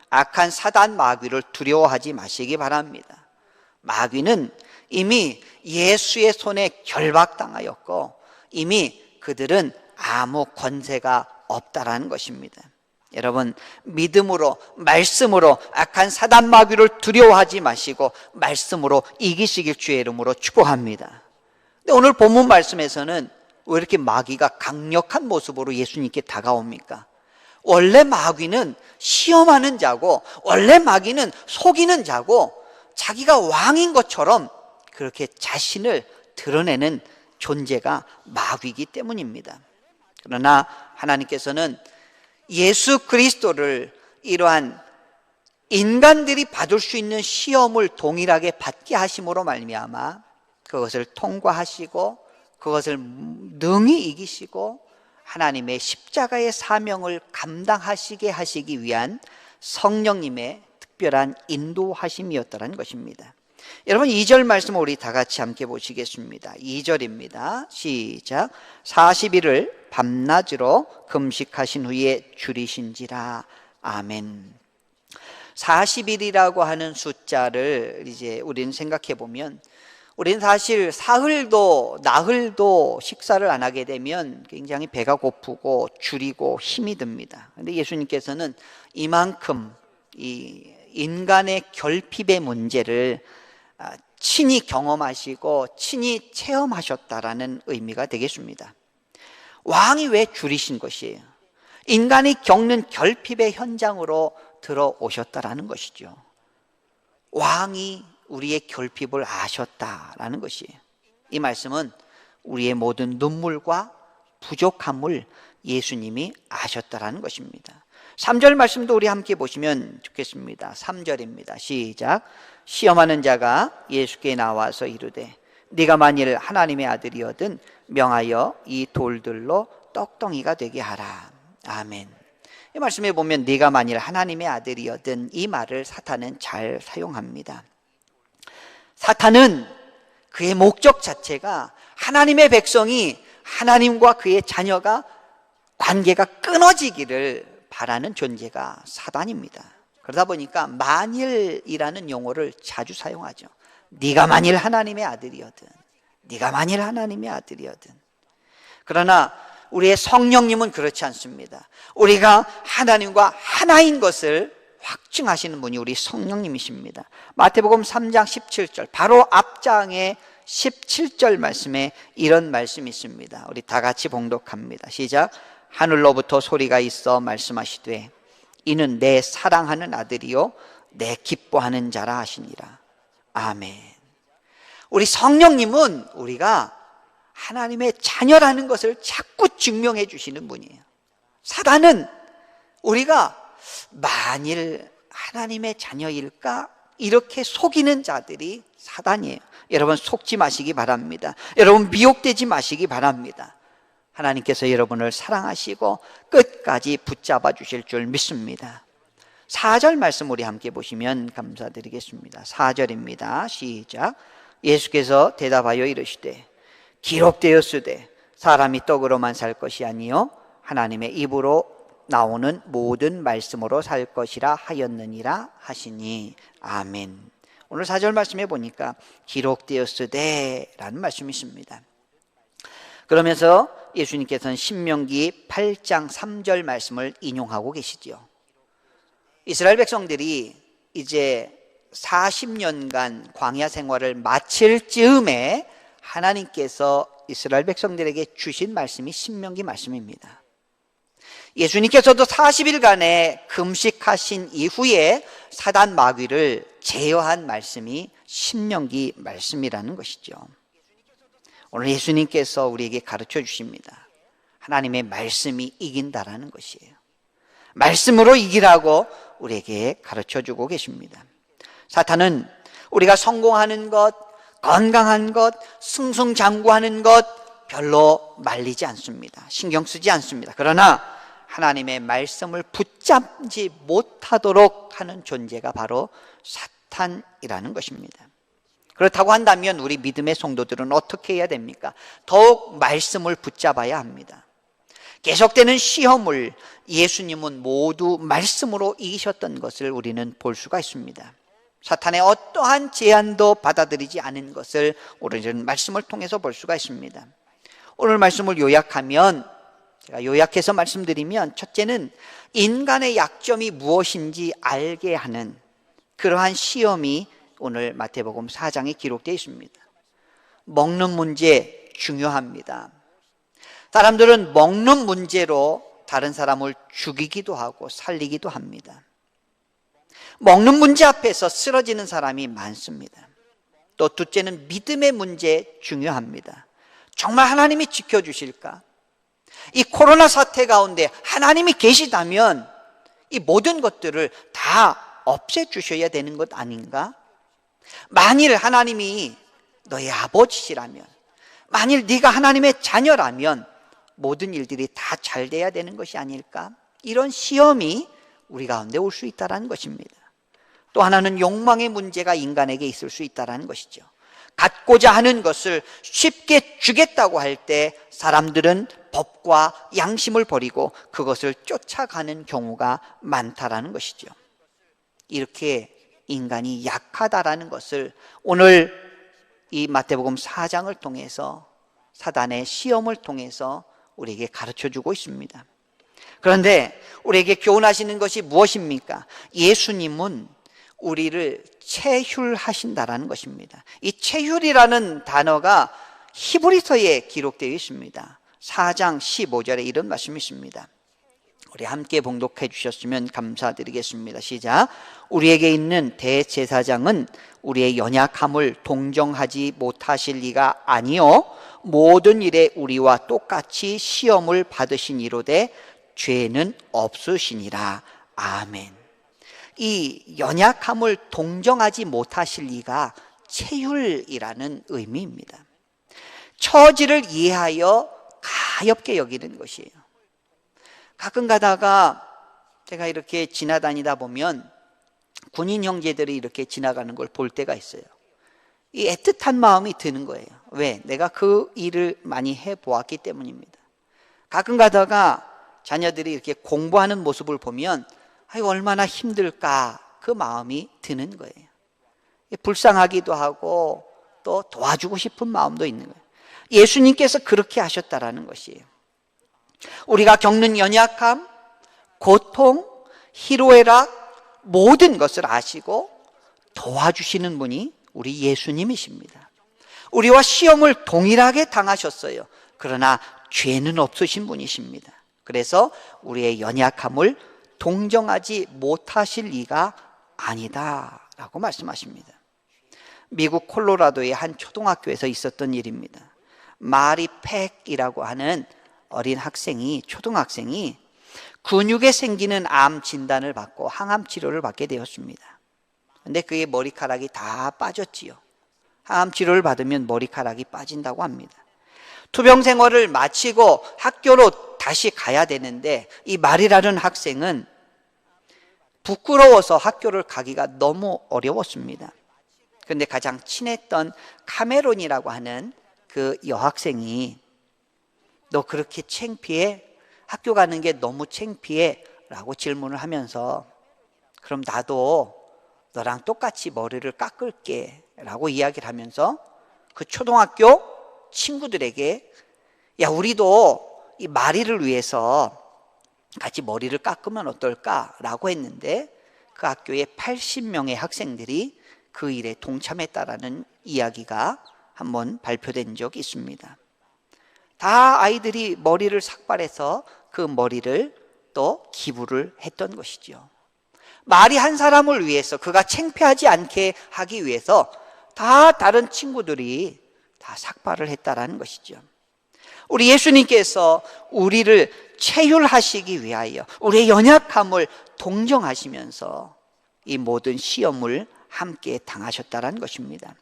악한 사단 마귀를 두려워하지 마시기 바랍니다. 마귀는 이미 예수의 손에 결박당하였고 이미 그들은 아무 권세가 없다라는 것입니다. 여러분, 믿음으로, 말씀으로 악한 사단 마귀를 두려워하지 마시고 말씀으로 이기시길 주의 이름으로 축복합니다. 근데 오늘 본문 말씀에서는 왜 이렇게 마귀가 강력한 모습으로 예수님께 다가옵니까? 원래 마귀는 시험하는 자고, 원래 마귀는 속이는 자고, 자기가 왕인 것처럼 그렇게 자신을 드러내는 존재가 마귀이기 때문입니다. 그러나 하나님께서는 예수 그리스도를 이러한 인간들이 받을 수 있는 시험을 동일하게 받게 하심으로 말미암아 그것을 통과하시고 그것을 능히 이기시고 하나님의 십자가의 사명을 감당하시게 하시기 위한 성령님의 특별한 인도하심이었다는 것입니다. 여러분, 2절 말씀을 우리 다 같이 함께 보시겠습니다. 2절입니다. 시작. 40일을 밤낮으로 금식하신 후에 줄이신지라. 아멘. 40일이라고 하는 숫자를 이제 우리는 생각해 보면, 우리는 사실 사흘도 나흘도 식사를 안 하게 되면 굉장히 배가 고프고 줄이고 힘이 듭니다. 그런데 예수님께서는 이만큼 이 인간의 결핍의 문제를 친히 경험하시고 친히 체험하셨다라는 의미가 되겠습니다. 왕이 왜 줄이신 것이에요? 인간이 겪는 결핍의 현장으로 들어오셨다라는 것이죠. 왕이 우리의 결핍을 아셨다라는 것이에요. 이 말씀은 우리의 모든 눈물과 부족함을 예수님이 아셨다라는 것입니다. 3절 말씀도 우리 함께 보시면 좋겠습니다. 3절입니다. 시작. 시험하는 자가 예수께 나와서 이르되 네가 만일 하나님의 아들이거든 명하여 이 돌들로 떡덩이가 되게 하라. 아멘. 이 말씀에 보면 네가 만일 하나님의 아들이거든, 이 말을 사탄은 잘 사용합니다. 사탄은 그의 목적 자체가 하나님의 백성이, 하나님과 그의 자녀가 관계가 끊어지기를 바라는 존재가 사단입니다. 그러다 보니까 만일이라는 용어를 자주 사용하죠. 네가 만일 하나님의 아들이거든, 네가 만일 하나님의 아들이거든. 그러나 우리의 성령님은 그렇지 않습니다. 우리가 하나님과 하나인 것을 확증하시는 분이 우리 성령님이십니다. 마태복음 3장 17절, 바로 앞장에 17절 말씀에 이런 말씀이 있습니다. 우리 다 같이 봉독합니다. 시작. 하늘로부터 소리가 있어 말씀하시되 이는 내 사랑하는 아들이요 내 기뻐하는 자라 하시니라. 아멘. 우리 성령님은 우리가 하나님의 자녀라는 것을 자꾸 증명해 주시는 분이에요. 사단은 우리가 만일 하나님의 자녀일까 이렇게 속이는 자들이 사단이에요. 여러분, 속지 마시기 바랍니다. 여러분, 미혹되지 마시기 바랍니다. 하나님께서 여러분을 사랑하시고 끝까지 붙잡아 주실 줄 믿습니다. 4절 말씀 우리 함께 보시면 감사드리겠습니다. 4절입니다. 시작. 예수께서 대답하여 이르시되 기록되었으되 사람이 떡으로만 살 것이 아니요 하나님의 입으로 나오는 모든 말씀으로 살 것이라 하였느니라 하시니. 아멘. 오늘 4절 말씀에 보니까 기록되었으되 라는 말씀이 있습니다. 그러면서 예수님께서는 신명기 8장 3절 말씀을 인용하고 계시죠. 이스라엘 백성들이 이제 40년간 광야 생활을 마칠 즈음에 하나님께서 이스라엘 백성들에게 주신 말씀이 신명기 말씀입니다. 예수님께서도 40일간의 금식하신 이후에 사단 마귀를 제어한 말씀이 신명기 말씀이라는 것이죠. 오늘 예수님께서 우리에게 가르쳐 주십니다. 하나님의 말씀이 이긴다라는 것이에요. 말씀으로 이기라고 우리에게 가르쳐 주고 계십니다. 사탄은 우리가 성공하는 것, 건강한 것, 승승장구하는 것 별로 말리지 않습니다. 신경 쓰지 않습니다. 그러나 하나님의 말씀을 붙잡지 못하도록 하는 존재가 바로 사탄이라는 것입니다. 그렇다고 한다면 우리 믿음의 성도들은 어떻게 해야 됩니까? 더욱 말씀을 붙잡아야 합니다. 계속되는 시험을 예수님은 모두 말씀으로 이기셨던 것을 우리는 볼 수가 있습니다. 사탄의 어떠한 제안도 받아들이지 않은 것을 오늘은 말씀을 통해서 볼 수가 있습니다. 오늘 말씀을 요약하면, 제가 요약해서 말씀드리면, 첫째는 인간의 약점이 무엇인지 알게 하는 그러한 시험이 오늘 마태복음 4장에 기록되어 있습니다. 먹는 문제 중요합니다. 사람들은 먹는 문제로 다른 사람을 죽이기도 하고 살리기도 합니다. 먹는 문제 앞에서 쓰러지는 사람이 많습니다. 또 둘째는 믿음의 문제 중요합니다. 정말 하나님이 지켜주실까? 이 코로나 사태 가운데 하나님이 계시다면 이 모든 것들을 다 없애주셔야 되는 것 아닌가? 만일 하나님이 너의 아버지시라면, 만일 네가 하나님의 자녀라면 모든 일들이 다 잘 돼야 되는 것이 아닐까? 이런 시험이 우리 가운데 올 수 있다는 것입니다. 또 하나는 욕망의 문제가 인간에게 있을 수 있다는 것이죠. 갖고자 하는 것을 쉽게 주겠다고 할 때 사람들은 법과 양심을 버리고 그것을 쫓아가는 경우가 많다라는 것이죠. 이렇게 인간이 약하다라는 것을 오늘 이 마태복음 4장을 통해서, 사단의 시험을 통해서 우리에게 가르쳐주고 있습니다. 그런데 우리에게 교훈하시는 것이 무엇입니까? 예수님은 우리를 체휼하신다라는 것입니다. 이 체휼이라는 단어가 히브리서에 기록되어 있습니다. 4장 15절에 이런 말씀이 있습니다. 우리 함께 봉독해 주셨으면 감사드리겠습니다. 시작. 우리에게 있는 대제사장은 우리의 연약함을 동정하지 못하실 리가 아니요 모든 일에 우리와 똑같이 시험을 받으시니로되 죄는 없으시니라. 아멘. 이 연약함을 동정하지 못하실 리가 체휼이라는 의미입니다. 처지를 이해하여 가엾게 여기는 것이에요. 가끔 가다가 제가 이렇게 지나다니다 보면 군인 형제들이 이렇게 지나가는 걸 볼 때가 있어요. 이 애틋한 마음이 드는 거예요. 왜? 내가 그 일을 많이 해보았기 때문입니다. 가끔 가다가 자녀들이 이렇게 공부하는 모습을 보면 아유, 얼마나 힘들까, 그 마음이 드는 거예요. 불쌍하기도 하고 또 도와주고 싶은 마음도 있는 거예요. 예수님께서 그렇게 하셨다라는 것이에요. 우리가 겪는 연약함, 고통, 희로애락 모든 것을 아시고 도와주시는 분이 우리 예수님이십니다. 우리와 시험을 동일하게 당하셨어요. 그러나 죄는 없으신 분이십니다. 그래서 우리의 연약함을 동정하지 못하실 리가 아니다라고 말씀하십니다. 미국 콜로라도의 한 초등학교에서 있었던 일입니다. 마리 팩이라고 하는 어린 학생이, 초등학생이 근육에 생기는 암 진단을 받고 항암 치료를 받게 되었습니다. 근데 그의 머리카락이 다 빠졌지요. 항암 치료를 받으면 머리카락이 빠진다고 합니다. 투병 생활을 마치고 학교로 다시 가야 되는데 이 마리라는 학생은 부끄러워서 학교를 가기가 너무 어려웠습니다. 그런데 가장 친했던 카메론이라고 하는 그 여학생이 너 그렇게 창피해? 학교 가는 게 너무 창피해? 라고 질문을 하면서 그럼 나도 너랑 똑같이 머리를 깎을게 라고 이야기를 하면서 그 초등학교 친구들에게 야, 우리도 이 마리를 위해서 같이 머리를 깎으면 어떨까? 라고 했는데 그 학교에 80명의 학생들이 그 일에 동참했다라는 이야기가 한번 발표된 적이 있습니다. 다 아이들이 머리를 삭발해서 그 머리를 또 기부를 했던 것이죠. 마리 한 사람을 위해서, 그가 창피하지 않게 하기 위해서 다 다른 친구들이 다 삭발을 했다라는 것이죠. 우리 예수님께서 우리를 체휼하시기 위하여 우리의 연약함을 동정하시면서 이 모든 시험을 함께 당하셨다는 것입니다.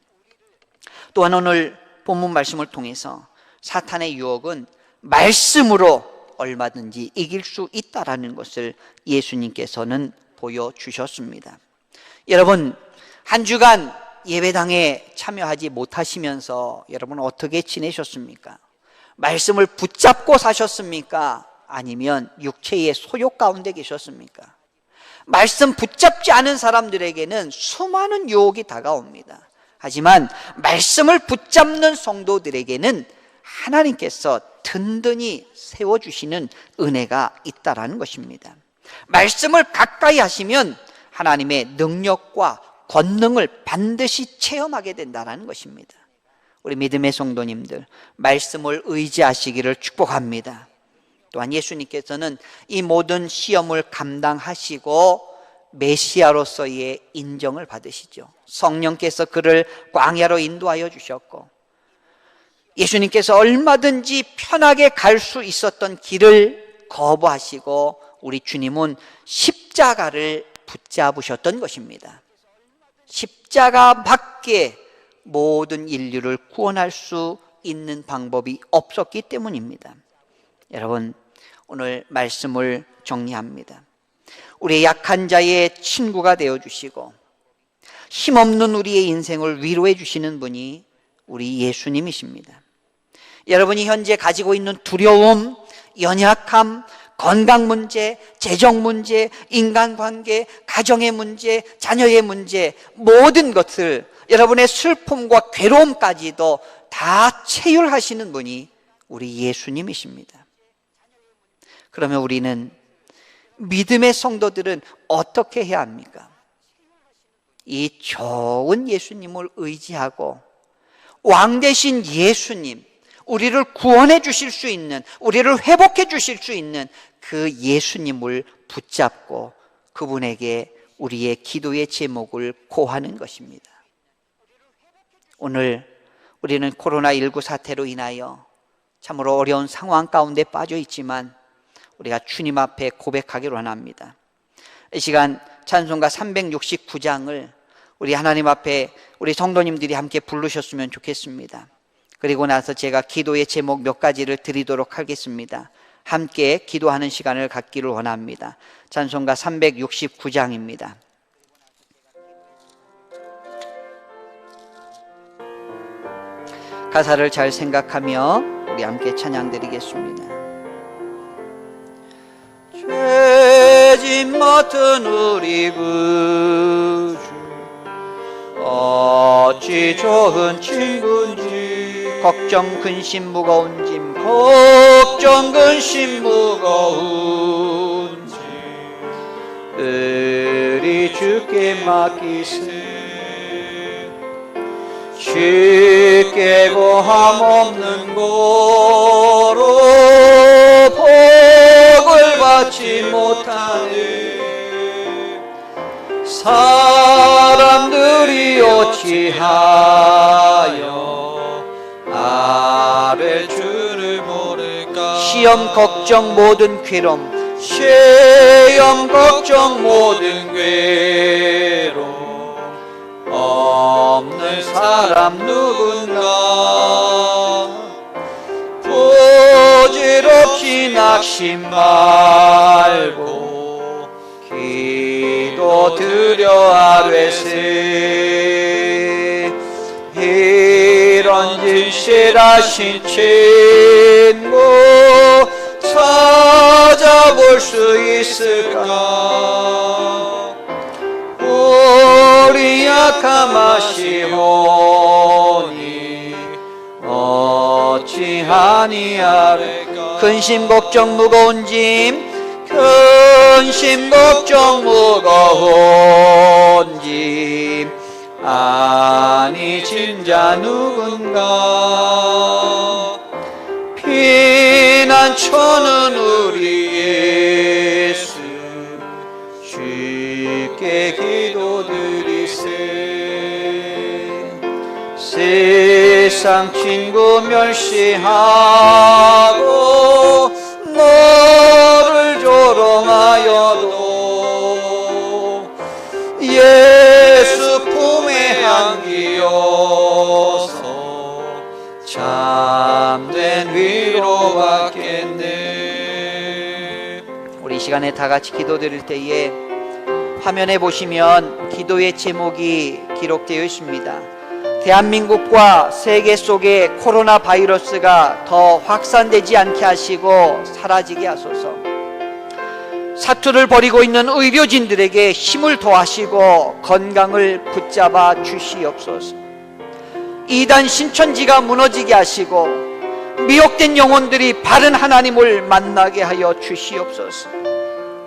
또한 오늘 본문 말씀을 통해서 사탄의 유혹은 말씀으로 얼마든지 이길 수 있다라는 것을 예수님께서는 보여주셨습니다. 여러분, 한 주간 예배당에 참여하지 못하시면서 여러분 어떻게 지내셨습니까? 말씀을 붙잡고 사셨습니까? 아니면 육체의 소욕 가운데 계셨습니까? 말씀 붙잡지 않은 사람들에게는 수많은 유혹이 다가옵니다. 하지만 말씀을 붙잡는 성도들에게는 하나님께서 든든히 세워주시는 은혜가 있다라는 것입니다. 말씀을 가까이 하시면 하나님의 능력과 권능을 반드시 체험하게 된다는 것입니다. 우리 믿음의 성도님들, 말씀을 의지하시기를 축복합니다. 또한 예수님께서는 이 모든 시험을 감당하시고 메시아로서의 인정을 받으시죠. 성령께서 그를 광야로 인도하여 주셨고, 예수님께서 얼마든지 편하게 갈 수 있었던 길을 거부하시고 우리 주님은 십자가를 붙잡으셨던 것입니다. 십자가밖에 모든 인류를 구원할 수 있는 방법이 없었기 때문입니다. 여러분, 오늘 말씀을 정리합니다. 우리의 약한 자의 친구가 되어주시고 힘없는 우리의 인생을 위로해 주시는 분이 우리 예수님이십니다. 여러분이 현재 가지고 있는 두려움, 연약함, 건강 문제, 재정 문제, 인간관계, 가정의 문제, 자녀의 문제, 모든 것을, 여러분의 슬픔과 괴로움까지도 다 체휼하시는 분이 우리 예수님이십니다. 그러면 우리는, 믿음의 성도들은 어떻게 해야 합니까? 이 좋은 예수님을 의지하고 왕 대신 예수님, 우리를 구원해 주실 수 있는, 우리를 회복해 주실 수 있는 그 예수님을 붙잡고 그분에게 우리의 기도의 제목을 고하는 것입니다. 오늘 우리는 코로나19 사태로 인하여 참으로 어려운 상황 가운데 빠져 있지만 우리가 주님 앞에 고백하기로 합니다. 이 시간 찬송가 369장을 우리 하나님 앞에 우리 성도님들이 함께 부르셨으면 좋겠습니다. 그리고 나서 제가 기도의 제목 몇 가지를 드리도록 하겠습니다. 함께 기도하는 시간을 갖기를 원합니다. 찬송가 369장입니다. 가사를 잘 생각하며 우리 함께 찬양 드리겠습니다. 죄짐 맡은 우리 구주 어찌 좋은 친구인지, 걱정 근심 무거운 짐, 걱정 근심 무거운 짐 의리 주께 맡기세. 쉽게 고함 없는 고로 복을 받지 못하네. 사람들이 어찌하여 나를 주를 모를까. 시험 걱정 모든 괴로움, 시험 걱정 모든 괴로움 없는 사람 누군가. 부질없이 낙심 말고 기도 드려 아뢰세. 이런 진실하신 친구 찾아볼 수 있을까. 우리 약함 아시오니 어찌하니 아뢰까. 근심 걱정 무거운 짐, 근심 걱정 무거운 짐 아니 진자 누군가. 피난처는 우리 예수 주께 기도드리세. 세상 친구 멸시하고 너를 조롱하여도 예수 품에 안기어서 참된 위로 받겠네. 우리 이 시간에 다 같이 기도드릴 때에 화면에 보시면 기도의 제목이 기록되어 있습니다. 대한민국과 세계 속에 코로나 바이러스가 더 확산되지 않게 하시고 사라지게 하소서. 사투를 벌이고 있는 의료진들에게 힘을 더하시고 건강을 붙잡아 주시옵소서. 이단 신천지가 무너지게 하시고 미혹된 영혼들이 바른 하나님을 만나게 하여 주시옵소서.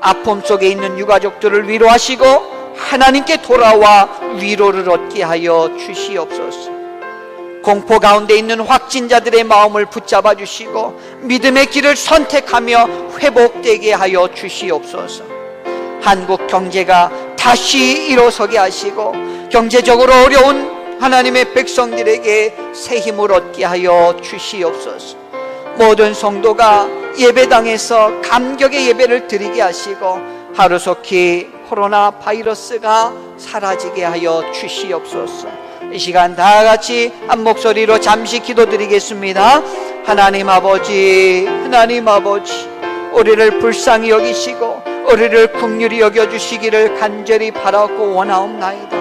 아픔 속에 있는 유가족들을 위로하시고 하나님께 돌아와 위로를 얻게 하여 주시옵소서. 공포 가운데 있는 확진자들의 마음을 붙잡아 주시고 믿음의 길을 선택하며 회복되게 하여 주시옵소서. 한국 경제가 다시 일어서게 하시고 경제적으로 어려운 하나님의 백성들에게 새 힘을 얻게 하여 주시옵소서. 모든 성도가 예배당에서 감격의 예배를 드리게 하시고 하루속히 코로나 바이러스가 사라지게 하여 주시옵소서. 이 시간 다 같이 한 목소리로 잠시 기도드리겠습니다. 하나님 아버지, 하나님 아버지, 우리를 불쌍히 여기시고 우리를 긍휼히 여겨주시기를 간절히 바라고 원하옵나이다.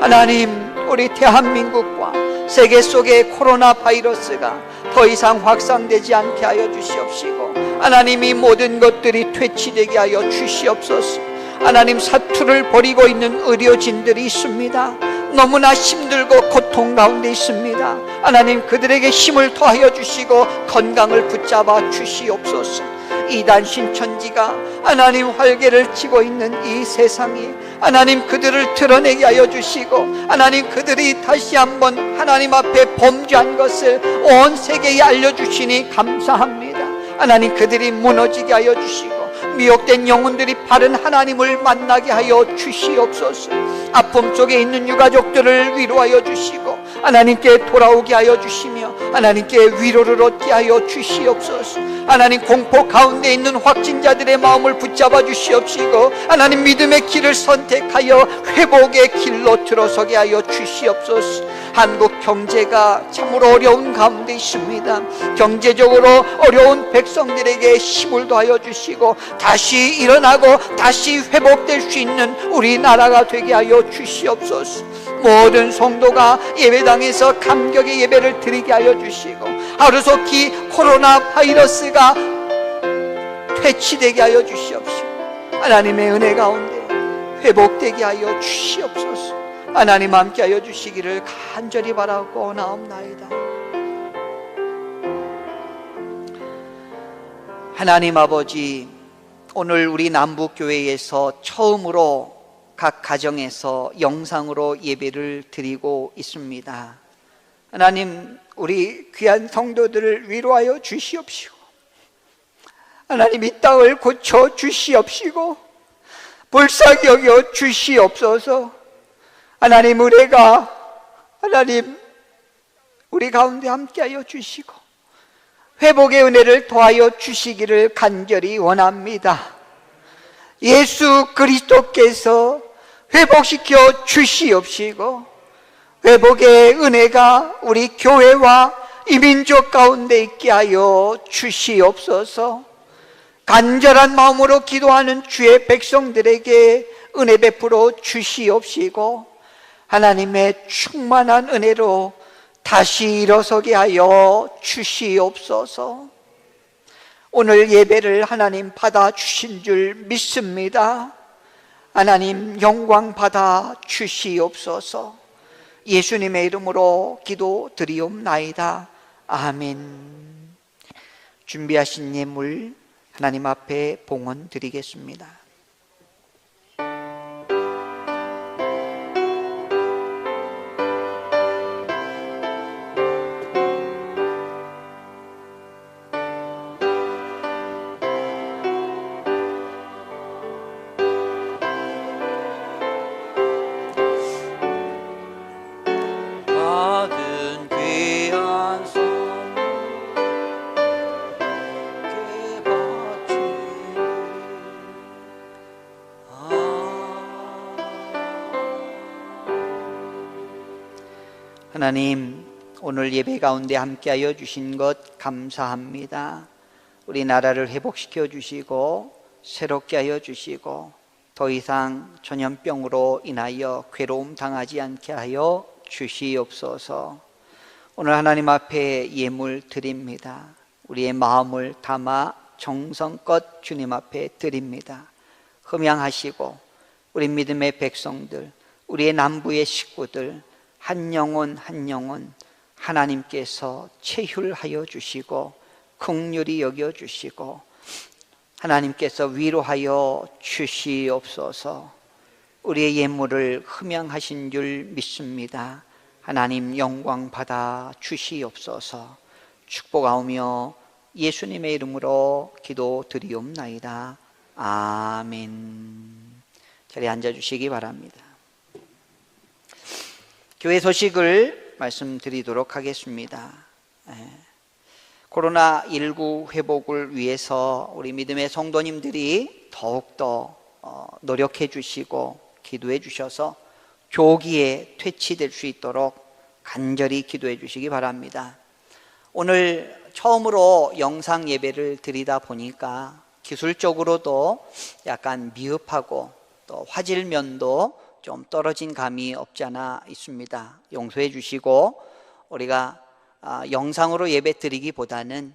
하나님, 우리 대한민국과 세계 속의 코로나 바이러스가 더 이상 확산되지 않게 하여 주시옵시고 하나님이 모든 것들이 퇴치되게 하여 주시옵소서. 하나님, 사투를 벌이고 있는 의료진들이 있습니다. 너무나 힘들고 고통 가운데 있습니다. 하나님, 그들에게 힘을 더하여 주시고 건강을 붙잡아 주시옵소서. 이단 신천지가 하나님 활개를 치고 있는 이 세상에 하나님 그들을 드러내게 하여 주시고 하나님 그들이 다시 한번 하나님 앞에 범죄한 것을 온 세계에 알려주시니 감사합니다. 하나님, 그들이 무너지게 하여 주시고 미혹된 영혼들이 바른 하나님을 만나게 하여 주시옵소서. 아픔 속에 있는 유가족들을 위로하여 주시고 하나님께 돌아오게 하여 주시며 하나님께 위로를 얻게 하여 주시옵소서. 하나님, 공포 가운데 있는 확진자들의 마음을 붙잡아 주시옵시고 하나님 믿음의 길을 선택하여 회복의 길로 들어서게 하여 주시옵소서. 한국 경제가 참으로 어려운 가운데 있습니다. 경제적으로 어려운 백성들에게 힘을 더하여 주시고 다시 일어나고 다시 회복될 수 있는 우리나라가 되게 하여 주시옵소서. 모든 성도가 예배당에서 감격의 예배를 드리게 하여 주시고 하루속히 코로나 바이러스가 퇴치되게 하여 주시옵시고 하나님의 은혜 가운데 회복되게 하여 주시옵소서. 하나님 함께 하여 주시기를 간절히 바라고 나옵나이다. 하나님 아버지, 오늘 우리 남북교회에서 처음으로 각 가정에서 영상으로 예배를 드리고 있습니다. 하나님, 우리 귀한 성도들을 위로하여 주시옵시고 하나님, 이 땅을 고쳐 주시옵시고 불쌍히 여겨 주시옵소서. 하나님, 은혜가 하나님 우리 가운데 함께하여 주시고 회복의 은혜를 더하여 주시기를 간절히 원합니다. 예수 그리스도께서 회복시켜 주시옵시고 회복의 은혜가 우리 교회와 이 민족 가운데 있게 하여 주시옵소서. 간절한 마음으로 기도하는 주의 백성들에게 은혜 베풀어 주시옵시고 하나님의 충만한 은혜로 다시 일어서게 하여 주시옵소서. 오늘 예배를 하나님 받아 주신 줄 믿습니다. 하나님, 영광 받아 주시옵소서. 예수님의 이름으로 기도드리옵나이다. 아멘. 준비하신 예물 하나님 앞에 봉헌 드리겠습니다. 하나님, 오늘 예배 가운데 함께하여 주신 것 감사합니다. 우리나라를 회복시켜 주시고 새롭게 하여 주시고 더 이상 전염병으로 인하여 괴로움 당하지 않게 하여 주시옵소서. 오늘 하나님 앞에 예물 드립니다. 우리의 마음을 담아 정성껏 주님 앞에 드립니다. 흠양하시고 우리 믿음의 백성들, 우리의 남부의 식구들 한 영혼 한 영혼 하나님께서 체휼하여 주시고 긍휼히 여겨 주시고 하나님께서 위로하여 주시옵소서. 우리의 예물을 흠양하신 줄 믿습니다. 하나님 영광 받아 주시옵소서. 축복하오며 예수님의 이름으로 기도드리옵나이다. 아멘. 자리에 앉아주시기 바랍니다. 교회 소식을 말씀드리도록 하겠습니다. 코로나19 회복을 위해서 우리 믿음의 성도님들이 더욱더 노력해 주시고 기도해 주셔서 조기에 퇴치될 수 있도록 간절히 기도해 주시기 바랍니다. 오늘 처음으로 영상 예배를 드리다 보니까 기술적으로도 약간 미흡하고 또 화질면도 좀 떨어진 감이 없지 않아 있습니다. 용서해 주시고 우리가 영상으로 예배 드리기보다는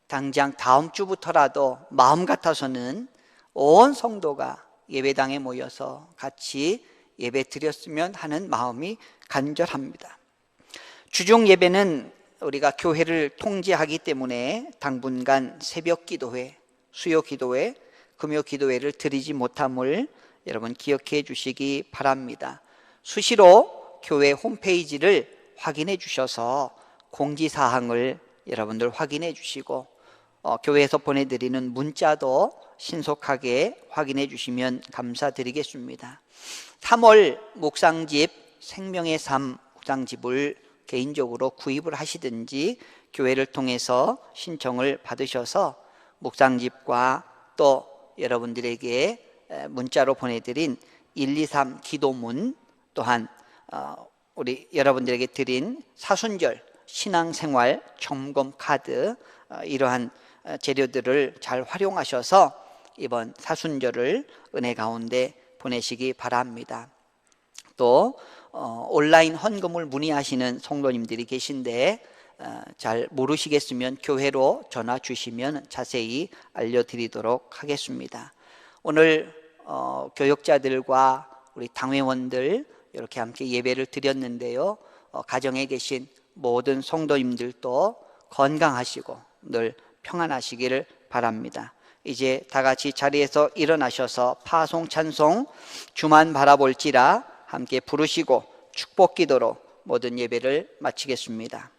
당장 다음 주부터라도 마음 같아서는 온 성도가 예배당에 모여서 같이 예배 드렸으면 하는 마음이 간절합니다. 주중 예배는 우리가 교회를 통제하기 때문에 당분간 새벽 기도회, 수요 기도회, 금요 기도회를 드리지 못함을 여러분 기억해 주시기 바랍니다. 수시로 교회 홈페이지를 확인해 주셔서 공지사항을 여러분들 확인해 주시고 교회에서 보내드리는 문자도 신속하게 확인해 주시면 감사드리겠습니다. 3월 묵상집 생명의 삶 묵상집을 개인적으로 구입을 하시든지 교회를 통해서 신청을 받으셔서 묵상집과 또 여러분들에게 문자로 보내드린 123 기도문 또한 우리 여러분들에게 드린 사순절 신앙생활 점검 카드 이러한 재료들을 잘 활용하셔서 이번 사순절을 은혜 가운데 보내시기 바랍니다. 또 온라인 헌금을 문의하시는 성도님들이 계신데 잘 모르시겠으면 교회로 전화 주시면 자세히 알려드리도록 하겠습니다. 오늘 교역자들과 우리 당회원들 이렇게 함께 예배를 드렸는데요, 가정에 계신 모든 성도님들도 건강하시고 늘 평안하시기를 바랍니다. 이제 다 같이 자리에서 일어나셔서 파송 찬송 주만 바라볼지라 함께 부르시고 축복 기도로 모든 예배를 마치겠습니다.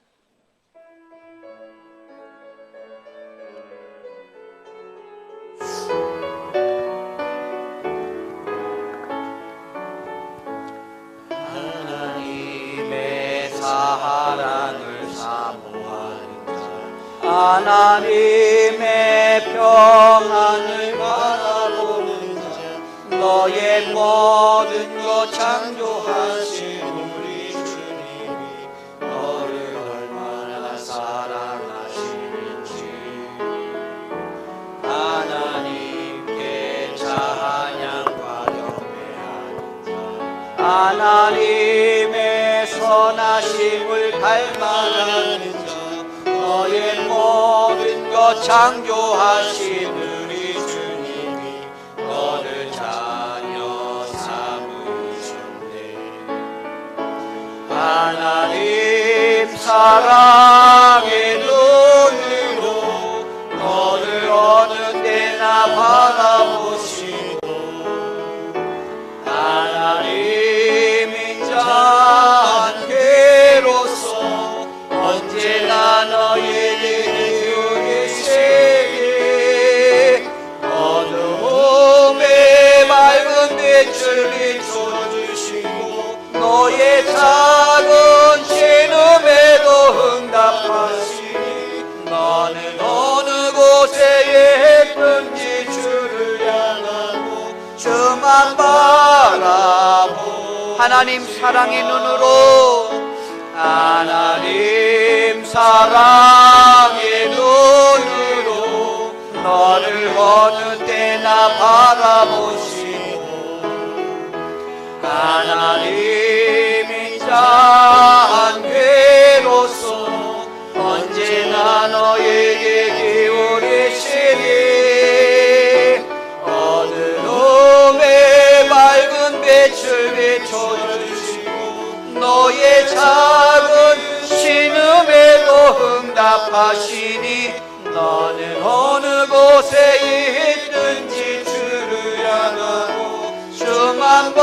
하나님의 사랑을 사모하는 자, 하나님의 평안을 바라보는 자, 너의 모든 것 창조하신 우리 주님이 너를 얼마나 사랑하시는지 하나님께 찬양과 경배하는 자, 하나님의 선하심을 닮아가는 자, 너의 모든 것 창조하신 우리 주님이 너를 자녀 삼으셨네. 하나님 사랑의 눈으로 너를 어느 때나 바라보시고 하나님 인자한 괴로서 언제나 너에게 기울이시니 어두움에 밝은 빛을 비춰주시고 너의 작은 신음에도 응답하시니 너는 어느 곳에 있든지 주를 향하고 주만 바라보 하나님 사랑의 눈으로 하나님 사랑의 눈으로 너를 어느 때나 바라보시고 하나님 인자한 괴로서 언제나 너에게 기울이시니 어느 하시니 나는 어느 곳에 있든지 주를 향하고 주만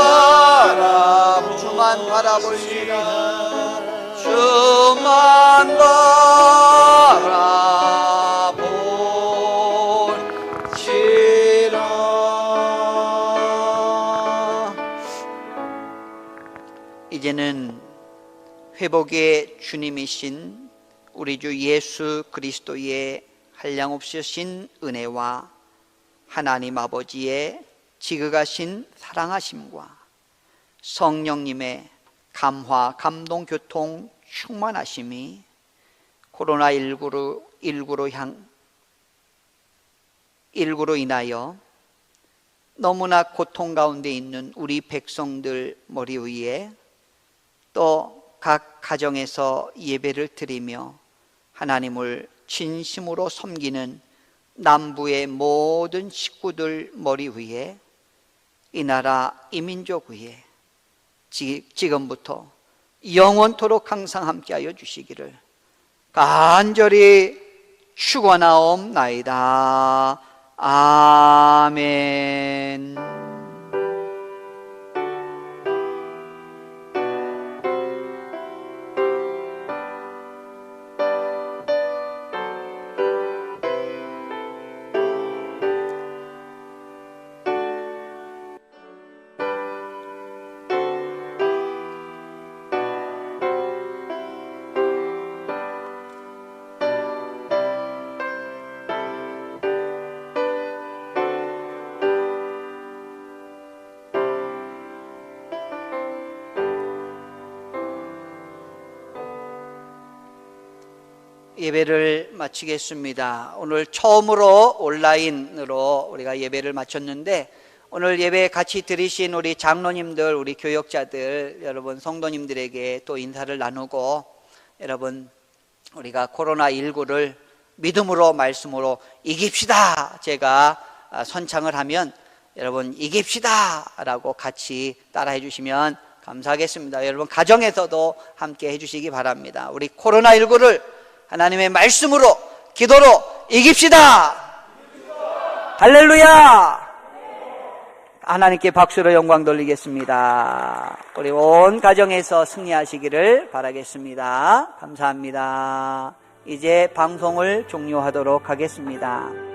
바라볼지라 주만 바라볼지라. 이제는 회복의 주님이신 우리 주 예수 그리스도의 한량없으신 은혜와 하나님 아버지의 지극하신 사랑하심과 성령님의 감화, 감동, 교통, 충만하심이 코로나19로 인하여 너무나 고통 가운데 있는 우리 백성들 머리 위에 또 각 가정에서 예배를 드리며 하나님을 진심으로 섬기는 남부의 모든 식구들 머리 위에 이 나라 이 민족 위에 지금부터 영원토록 항상 함께하여 주시기를 간절히 축원하옵나이다. 아멘. 예배를 마치겠습니다. 오늘 처음으로 온라인으로 우리가 예배를 마쳤는데 오늘 예배 같이 들으신 우리 장로님들, 우리 교역자들, 여러분 성도님들에게 또 인사를 나누고 여러분 우리가 코로나19를 믿음으로 말씀으로 이깁시다 제가 선창을 하면 여러분 이깁시다 라고 같이 따라해 주시면 감사하겠습니다. 여러분 가정에서도 함께 해주시기 바랍니다. 우리 코로나19를 하나님의 말씀으로 기도로 이깁시다. 할렐루야. 하나님께 박수로 영광 돌리겠습니다. 우리 온 가정에서 승리하시기를 바라겠습니다. 감사합니다. 이제 방송을 종료하도록 하겠습니다.